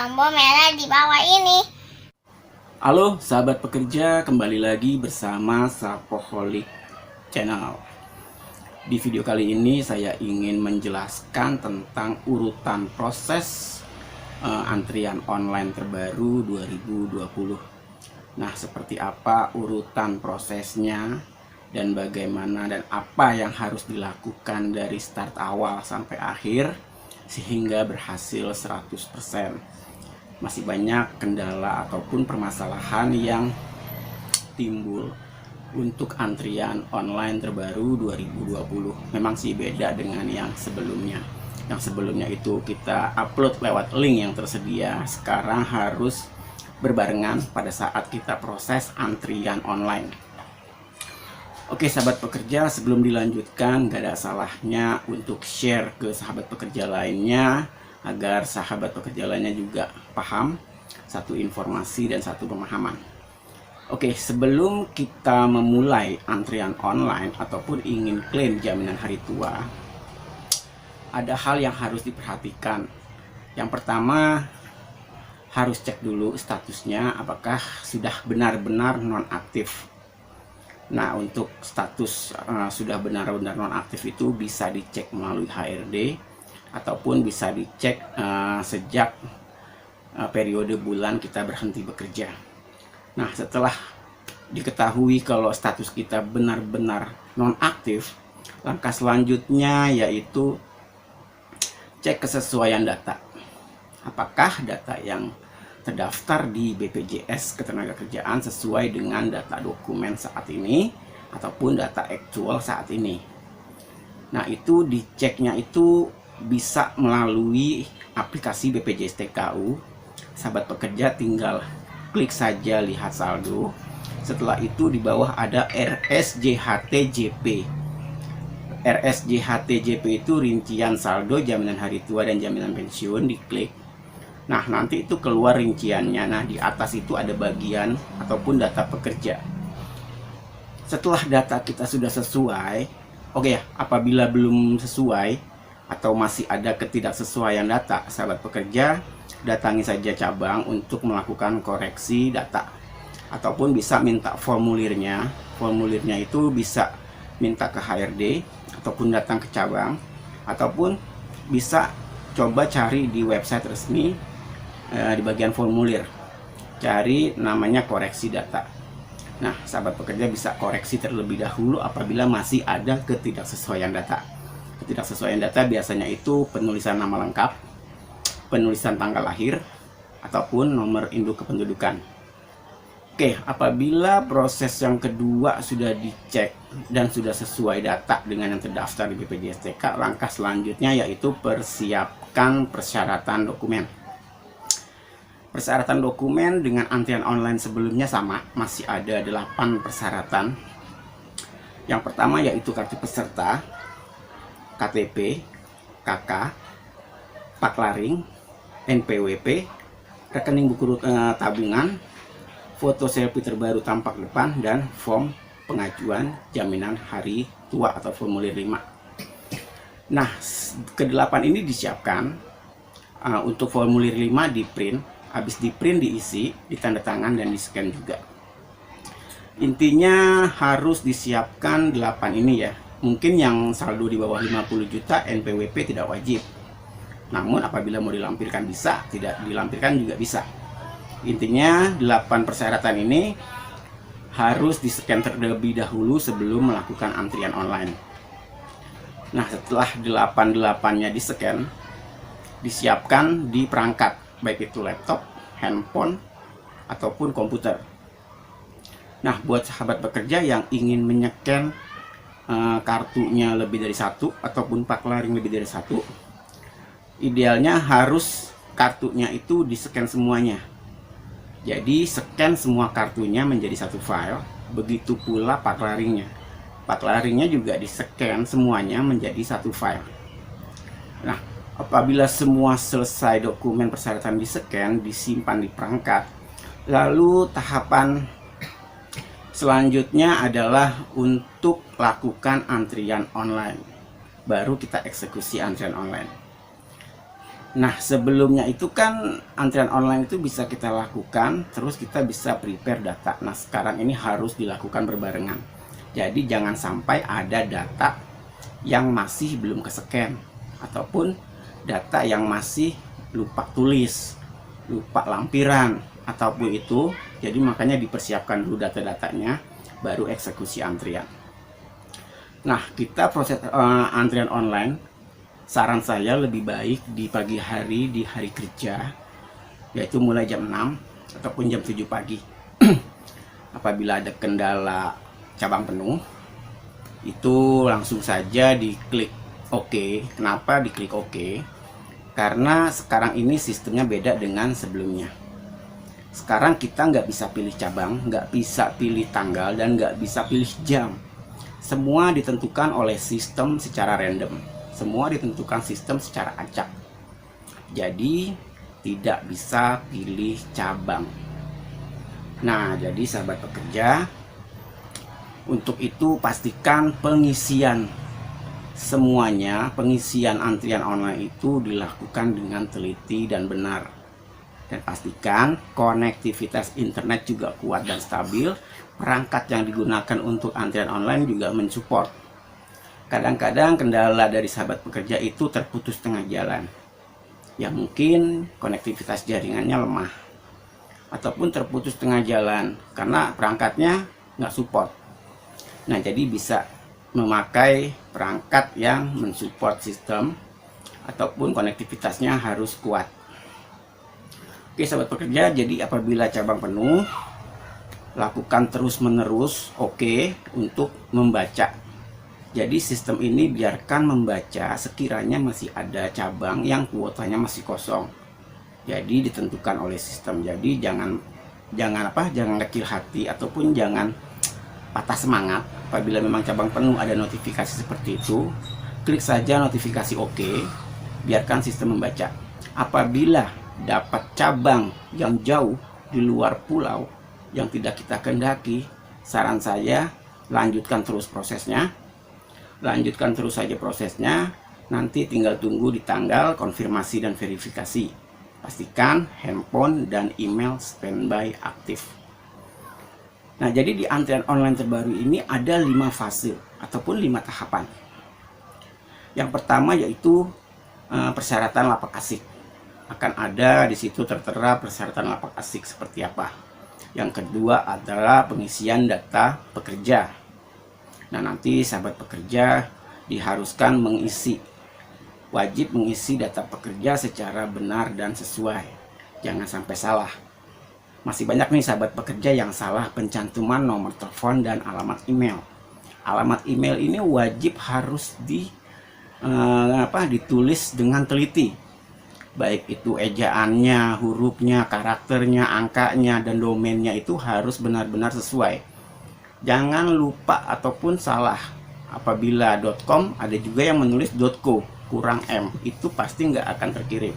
tombol merah di bawah ini. Halo sahabat pekerja, kembali lagi bersama Sapoholic Channel. Di video kali ini saya ingin menjelaskan tentang urutan proses antrian online terbaru 2020. Nah, seperti apa urutan prosesnya dan bagaimana dan apa yang harus dilakukan dari start awal sampai akhir sehingga berhasil 100%. Masih banyak kendala ataupun permasalahan yang timbul untuk antrian online terbaru 2020. Memang sih beda dengan yang sebelumnya. Yang sebelumnya itu kita upload lewat link yang tersedia. Sekarang harus berbarengan pada saat kita proses antrian online. Oke sahabat pekerja, sebelum dilanjutkan gak ada salahnya untuk share ke sahabat pekerja lainnya agar sahabat pekerja lainnya juga paham satu informasi dan satu pemahaman. Oke, sebelum kita memulai antrian online ataupun ingin klaim jaminan hari tua, ada hal yang harus diperhatikan. Yang pertama, harus cek dulu statusnya apakah sudah benar-benar nonaktif. Nah, untuk status sudah benar-benar nonaktif itu bisa dicek melalui HRD ataupun bisa dicek sejak periode bulan kita berhenti bekerja. Nah, setelah diketahui kalau status kita benar-benar nonaktif, langkah selanjutnya yaitu cek kesesuaian data. Apakah data yang terdaftar di BPJS Ketenagakerjaan sesuai dengan data dokumen saat ini ataupun data aktual saat ini. Nah, itu diceknya itu bisa melalui aplikasi BPJS TKU. Sahabat pekerja tinggal klik saja lihat saldo. Setelah itu di bawah ada RSJHTJP. RSJHTJP itu rincian saldo jaminan hari tua dan jaminan pensiun, diklik. Nah, nanti itu keluar rinciannya. Nah, di atas itu ada bagian ataupun data pekerja. Setelah data kita sudah sesuai, oke ya, apabila belum sesuai atau masih ada ketidaksesuaian data, sahabat pekerja datangi saja cabang untuk melakukan koreksi data. Ataupun bisa minta formulirnya. Formulirnya itu bisa minta ke HRD ataupun datang ke cabang, ataupun bisa coba cari di website resmi di bagian formulir, cari namanya koreksi data. Nah, sahabat pekerja bisa koreksi terlebih dahulu apabila masih ada ketidaksesuaian data. Ketidaksesuaian data biasanya itu penulisan nama lengkap, penulisan tanggal lahir, ataupun nomor induk kependudukan. Oke, apabila proses yang kedua sudah dicek dan sudah sesuai data dengan yang terdaftar di BPJS TK, langkah selanjutnya yaitu persiapkan persyaratan dokumen. Persyaratan dokumen dengan antrian online sebelumnya sama, masih ada 8 persyaratan. Yang pertama yaitu kartu peserta, KTP, KK, Paklaring, NPWP, rekening buku tabungan, foto selfie terbaru tampak depan, dan form pengajuan jaminan hari tua atau formulir 5. Nah, ke-8 ini disiapkan. Untuk formulir 5 di print, habis di print diisi, ditandatangan dan di scan juga. Intinya harus disiapkan 8 ini ya. Mungkin yang saldo di bawah 50 juta NPWP tidak wajib. Namun apabila mau dilampirkan bisa, tidak dilampirkan juga bisa. Intinya 8 persyaratan ini harus di-scan terlebih dahulu sebelum melakukan antrian online. Nah, setelah 8-8-nya di-scan, disiapkan di perangkat, baik itu laptop, handphone, ataupun komputer. Nah, buat sahabat pekerja yang ingin menyekan kartunya lebih dari satu ataupun paklaring lebih dari satu, idealnya harus kartunya itu di-scan semuanya. Jadi scan semua kartunya menjadi satu file, begitu pula paklaringnya. Paklaringnya juga di-scan semuanya menjadi satu file. Nah, apabila semua selesai dokumen persyaratan di-scan, disimpan di perangkat, lalu tahapan selanjutnya adalah untuk lakukan antrian online. Baru kita eksekusi antrian online. Nah, sebelumnya itu kan antrian online itu bisa kita lakukan, terus kita bisa prepare data. Nah, sekarang ini harus dilakukan berbarengan. Jadi jangan sampai ada data yang masih belum ke-scan, ataupun data yang masih lupa tulis, lupa lampiran, ataupun itu. Jadi makanya dipersiapkan dulu data-datanya, baru eksekusi antrian. Nah, kita proses antrian online, saran saya lebih baik di pagi hari, di hari kerja, yaitu mulai jam 6 ataupun jam 7 pagi. Apabila ada kendala cabang penuh, itu langsung saja diklik OK. Kenapa diklik OK? Karena sekarang ini sistemnya beda dengan sebelumnya. Sekarang kita nggak bisa pilih cabang, nggak bisa pilih tanggal, dan nggak bisa pilih jam. Semua ditentukan oleh sistem secara random. Semua ditentukan sistem secara acak. Jadi tidak bisa pilih cabang. Nah, jadi sahabat pekerja, untuk itu pastikan pengisian semuanya, pengisian antrian online itu dilakukan dengan teliti dan benar. Dan pastikan konektivitas internet juga kuat dan stabil. Perangkat yang digunakan untuk antrian online juga mensupport. Kadang-kadang kendala dari sahabat pekerja itu terputus tengah jalan. Ya mungkin konektivitas jaringannya lemah, ataupun terputus tengah jalan karena perangkatnya nggak support. Nah, jadi bisa memakai perangkat yang mensupport sistem, ataupun konektivitasnya harus kuat. Oke sahabat pekerja, jadi apabila cabang penuh, lakukan terus-menerus OK untuk membaca. Jadi sistem ini biarkan membaca sekiranya masih ada cabang yang kuotanya masih kosong. Jadi ditentukan oleh sistem. Jadi jangan kecil hati, ataupun jangan patah semangat. Apabila memang cabang penuh ada notifikasi seperti itu, klik saja notifikasi OK, biarkan sistem membaca. Apabila dapat cabang yang jauh di luar pulau yang tidak kita kehendaki, saran saya lanjutkan terus prosesnya. Lanjutkan terus saja prosesnya, nanti tinggal tunggu di tanggal konfirmasi dan verifikasi. Pastikan handphone dan email standby aktif. Nah, jadi di antrian online terbaru ini ada 5 fase ataupun 5 tahapan. Yang pertama yaitu persyaratan lapak asik. Akan ada di situ tertera persyaratan lapak asik seperti apa. Yang kedua adalah pengisian data pekerja. Nah, nanti sahabat pekerja diharuskan wajib mengisi data pekerja secara benar dan sesuai. Jangan sampai salah. Masih banyak nih sahabat pekerja yang salah pencantuman nomor telepon dan alamat email. Alamat email ini wajib harus ditulis dengan teliti. Baik itu ejaannya, hurufnya, karakternya, angkanya, dan domainnya itu harus benar-benar sesuai. Jangan lupa ataupun salah. Apabila .com, ada juga yang menulis .co kurang M, itu pasti nggak akan terkirim.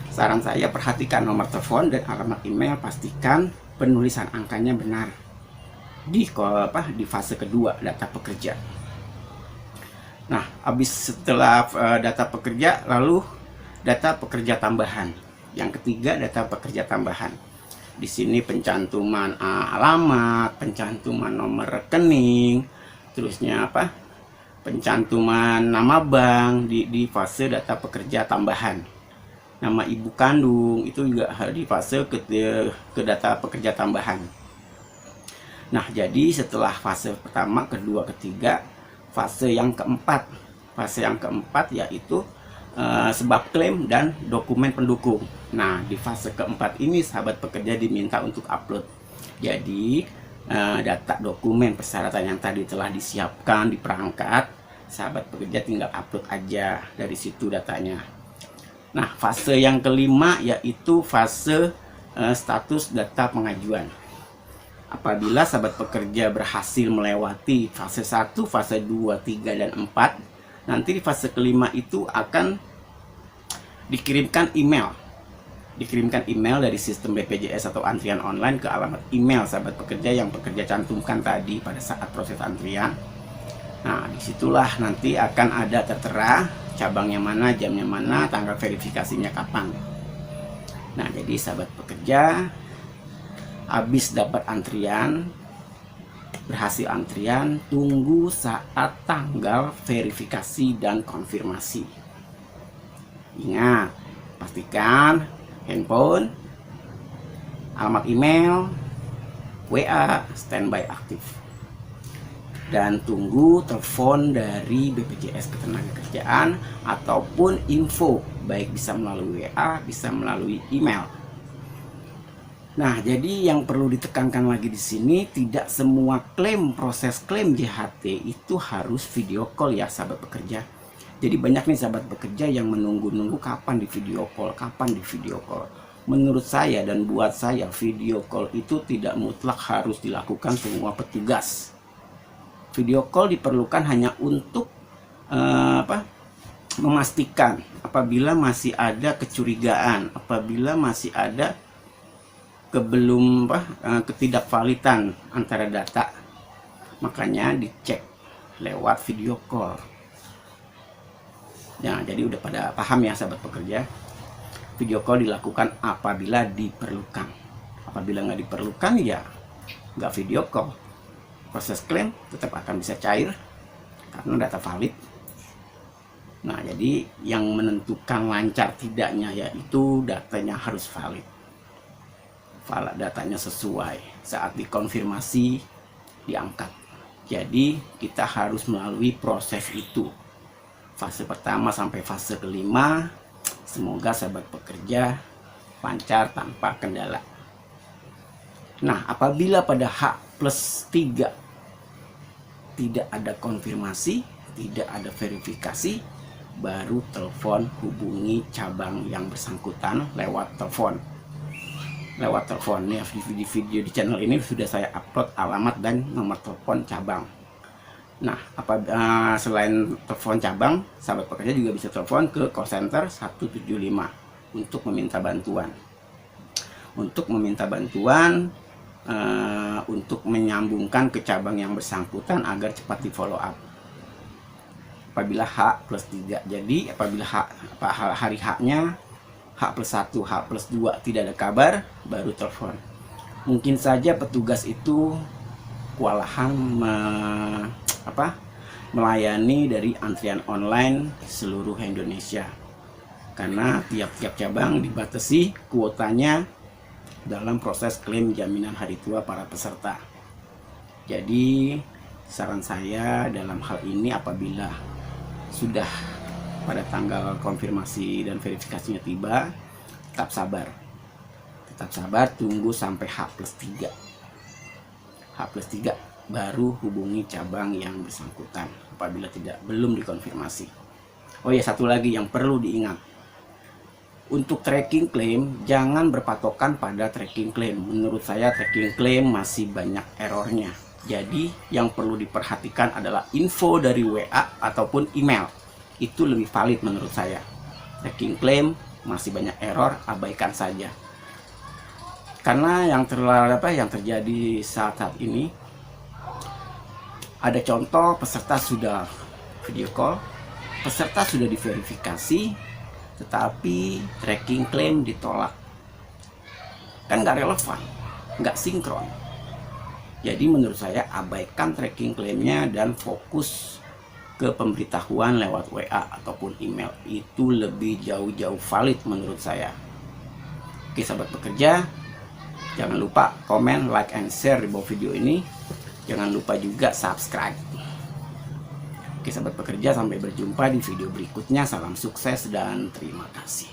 Saran saya, perhatikan nomor telepon dan alamat email, pastikan penulisan angkanya benar di fase kedua, data pekerja. Nah, habis setelah data pekerja, lalu data pekerja tambahan. Yang ketiga, data pekerja tambahan. Di sini pencantuman alamat, pencantuman nomor rekening, terusnya pencantuman nama bank di fase data pekerja tambahan. Nama ibu kandung itu juga di fase ke data pekerja tambahan. Nah, jadi setelah fase pertama, kedua, ketiga, fase yang keempat. Fase yang keempat yaitu sebab klaim dan dokumen pendukung. Nah, di fase keempat ini sahabat pekerja diminta untuk upload. Jadi data dokumen persyaratan yang tadi telah disiapkan di perangkat, sahabat pekerja tinggal upload aja dari situ datanya. Nah, fase yang kelima yaitu fase status data pengajuan. Apabila sahabat pekerja berhasil melewati fase 1, fase 2, 3, dan 4, nanti di fase kelima itu akan dikirimkan email dari sistem BPJS atau antrian online ke alamat email sahabat pekerja yang pekerja cantumkan tadi pada saat proses antrian. Nah, disitulah nanti akan ada tertera cabangnya mana, jamnya mana, tanggal verifikasinya kapan. Nah, jadi sahabat pekerja, habis dapat antrian, berhasil antrian, tunggu saat tanggal verifikasi dan konfirmasi. Ingat, pastikan handphone, alamat email, WA standby aktif, dan tunggu telepon dari BPJS Ketenagakerjaan ataupun info, baik bisa melalui WA, bisa melalui email. Nah, jadi yang perlu ditekankan lagi di sini, tidak semua klaim, proses klaim JHT itu harus video call ya sahabat pekerja. Jadi banyak nih sahabat pekerja yang menunggu-nunggu kapan di video call, kapan di video call. Menurut saya dan buat saya, video call itu tidak mutlak harus dilakukan semua petugas. Video call diperlukan hanya untuk memastikan apabila masih ada kecurigaan, apabila masih ada ketidakvalidan antara data, makanya dicek lewat video call. Nah, jadi udah pada paham ya sahabat pekerja, video call dilakukan apabila diperlukan. Apabila nggak diperlukan ya nggak video call, proses klaim tetap akan bisa cair karena data valid. Nah, jadi yang menentukan lancar tidaknya yaitu datanya harus valid, datanya sesuai, saat dikonfirmasi diangkat. Jadi kita harus melalui proses itu, fase pertama sampai fase kelima. Semoga sahabat pekerja lancar tanpa kendala. Nah, apabila pada H+3 tidak ada konfirmasi, tidak ada verifikasi, baru telepon hubungi cabang yang bersangkutan lewat telepon. Lewat telepon nih, di video di channel ini sudah saya upload alamat dan nomor telepon cabang. Nah, selain telepon cabang, sahabat pekerja juga bisa telepon ke call center 175 untuk meminta bantuan. Untuk menyambungkan ke cabang yang bersangkutan agar cepat di follow up. Apabila H+3, jadi apabila hari H-nya H+1, H+2 tidak ada kabar, baru telepon. Mungkin saja petugas itu kewalahan melayani dari antrian online seluruh Indonesia, karena tiap-tiap cabang dibatasi kuotanya dalam proses klaim jaminan hari tua para peserta. Jadi saran saya dalam hal ini, apabila sudah pada tanggal konfirmasi dan verifikasinya tiba, tetap sabar, tunggu sampai H+3. H+3 baru hubungi cabang yang bersangkutan apabila belum dikonfirmasi. Oh ya, satu lagi yang perlu diingat, untuk tracking claim jangan berpatokan pada tracking claim. Menurut saya tracking claim masih banyak errornya. Jadi yang perlu diperhatikan adalah info dari WA ataupun email. Itu lebih valid menurut saya. Tracking claim masih banyak error, abaikan saja. Karena yang terjadi saat ini, ada contoh peserta sudah video call, peserta sudah diverifikasi, tetapi tracking claim ditolak. Kan nggak relevan, nggak sinkron. Jadi menurut saya abaikan tracking claimnya dan fokus ke pemberitahuan lewat WA ataupun email. Itu lebih jauh-jauh valid menurut saya. Oke sahabat pekerja, jangan lupa komen, like, and share di bawah video ini. Jangan lupa juga subscribe. Oke sahabat pekerja, sampai berjumpa di video berikutnya. Salam sukses dan terima kasih.